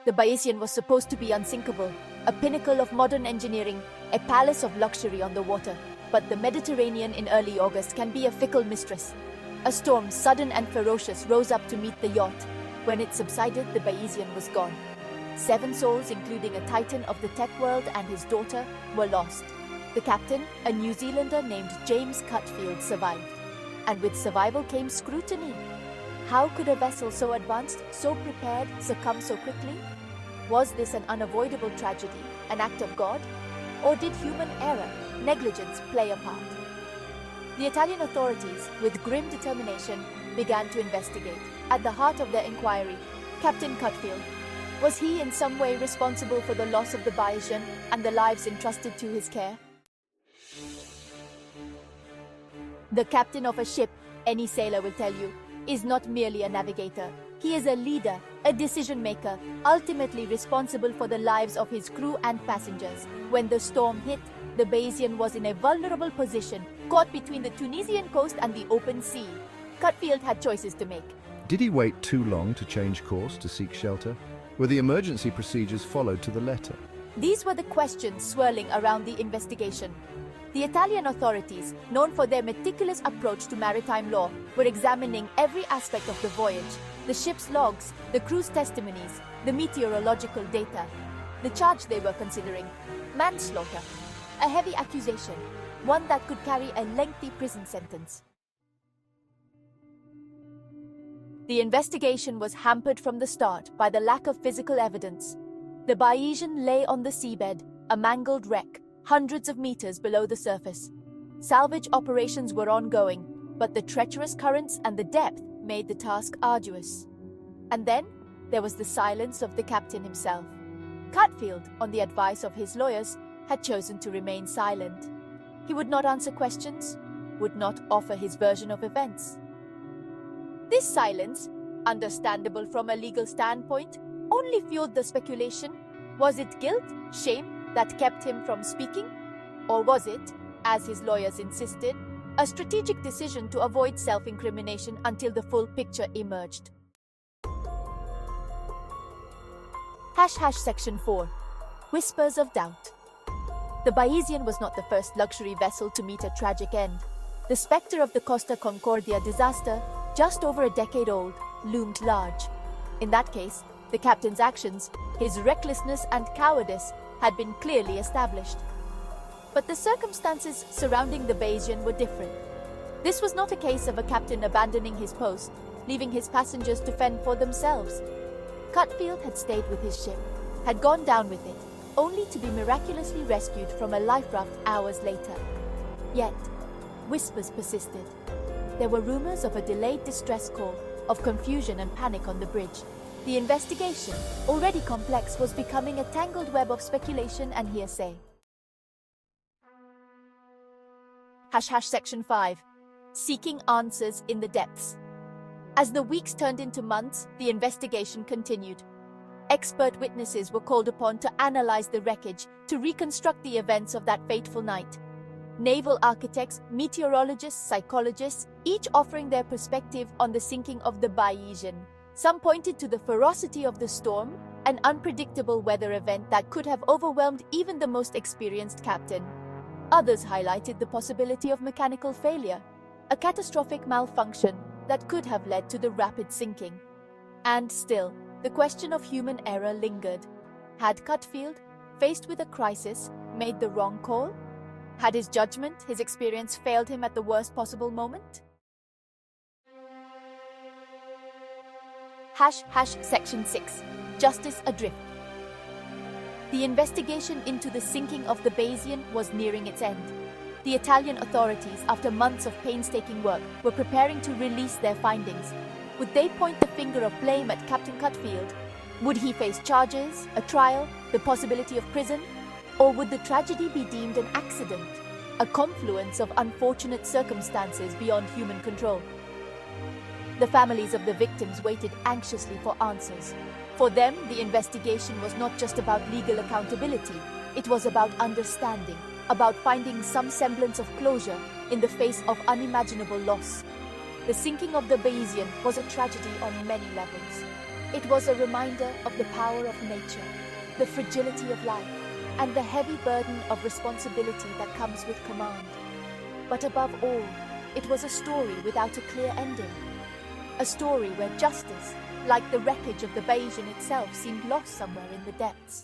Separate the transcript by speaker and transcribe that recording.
Speaker 1: The Bayesian was supposed to be unsinkable, a pinnacle of modern engineering, a palace of luxury on the water. But the Mediterranean in early August can be a fickle mistress. A storm, sudden and ferocious, rose up to meet the yacht. When it subsided, the Bayesian was gone. 7 souls, including a titan of the tech world and his daughter, were lost. The captain, a New Zealander named James Cutfield, survived. And with survival came scrutiny. How could a vessel so advanced, so prepared, succumb so quickly? Was this an unavoidable tragedy, an act of God? Or did human error, negligence play a part? The Italian authorities, with grim determination, began to investigate. At the heart of their inquiry, Captain Cutfield. Was he in some way responsible for the loss of the Bayesian and the lives entrusted to his care? The captain of a ship, any sailor will tell you, is not merely a navigator. He is a leader, a decision-maker, ultimately responsible for the lives of his crew and passengers. When the storm hit, the Bayesian was in a vulnerable position, caught between the Tunisian coast and the open sea. Cutfield had choices to make.
Speaker 2: Did he wait too long to change course to seek shelter? Were the emergency procedures followed to the letter?
Speaker 1: These were the questions swirling around the investigation. The Italian authorities, known for their meticulous approach to maritime law, were examining every aspect of the voyage: the ship's logs, the crew's testimonies, the meteorological data. The charge they were considering: manslaughter, a heavy accusation, one that could carry a lengthy prison sentence. The investigation was hampered from the start by the lack of physical evidence. The Bayesian lay on the seabed, a mangled wreck, hundreds of meters below the surface. Salvage operations were ongoing, but the treacherous currents and the depth made the task arduous. And then there was the silence of the captain himself. Cutfield, on the advice of his lawyers, had chosen to remain silent. He would not answer questions, would not offer his version of events. This silence, understandable from a legal standpoint, only fueled the speculation. Was it guilt, shame, that kept him from speaking? Or was it, as his lawyers insisted, a strategic decision to avoid self-incrimination until the full picture emerged? Section 4. Whispers of doubt. The Bayesian was not the first luxury vessel to meet a tragic end. The specter of the Costa Concordia disaster, just over a decade old, loomed large. In that case, the captain's actions, his recklessness and cowardice, had been clearly established. But the circumstances surrounding the Bayesian were different. This was not a case of a captain abandoning his post, leaving his passengers to fend for themselves. Cutfield had stayed with his ship, had gone down with it, only to be miraculously rescued from a life raft hours later. Yet, whispers persisted. There were rumors of a delayed distress call, of confusion and panic on the bridge. The investigation, already complex, was becoming a tangled web of speculation and hearsay. Section 5. Seeking answers in the depths. As the weeks turned into months, the investigation continued. Expert witnesses were called upon to analyze the wreckage, to reconstruct the events of that fateful night. Naval architects, meteorologists, psychologists, each offering their perspective on the sinking of the Bayesian. Some pointed to the ferocity of the storm, an unpredictable weather event that could have overwhelmed even the most experienced captain. Others highlighted the possibility of mechanical failure, a catastrophic malfunction that could have led to the rapid sinking. And still, the question of human error lingered. Had Cutfield, faced with a crisis, made the wrong call? Had his judgment, his experience failed him at the worst possible moment? Section 6. Justice Adrift. The investigation into the sinking of the Bayesian was nearing its end. The Italian authorities, after months of painstaking work, were preparing to release their findings. Would they point the finger of blame at Captain Cutfield? Would he face charges, a trial, the possibility of prison? Or would the tragedy be deemed an accident, a confluence of unfortunate circumstances beyond human control? The families of the victims waited anxiously for answers. For them, the investigation was not just about legal accountability. It was about understanding, about finding some semblance of closure in the face of unimaginable loss. The sinking of the Bayesian was a tragedy on many levels. It was a reminder of the power of nature, the fragility of life, and the heavy burden of responsibility that comes with command. But above all, it was a story without a clear ending. A story where justice, like the wreckage of the Bayesian itself, seemed lost somewhere in the depths.